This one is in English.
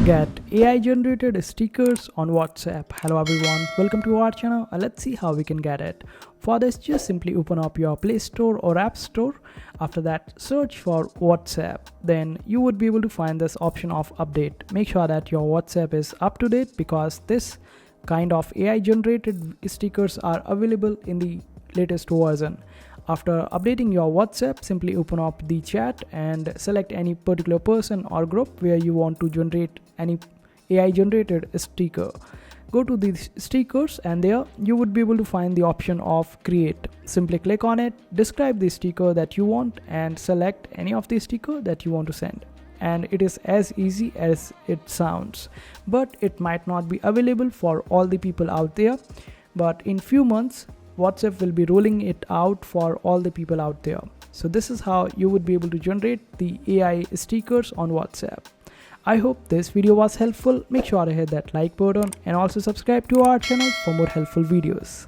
Get AI generated stickers on WhatsApp. Hello everyone, welcome to our channel. Let's see how we can get it. For this, just simply open up your Play Store or App Store. After that, search for WhatsApp. Then you would be able to find this option of update. Make sure that your WhatsApp is up to date because this kind of AI generated stickers are available in the latest version. After updating your WhatsApp, simply open up the chat and select any particular person or group where you want to generate any AI generated sticker. Go to these stickers and there you would be able to find the option of create. Simply click on it, describe the sticker that you want and select any of the sticker that you want to send. And it is as easy as it sounds, but it might not be available for all the people out there. But in few months, WhatsApp will be rolling it out for all the people out there. So this is how you would be able to generate the AI stickers on WhatsApp. I hope this video was helpful. Make sure to hit that like button and also subscribe to our channel for more helpful videos.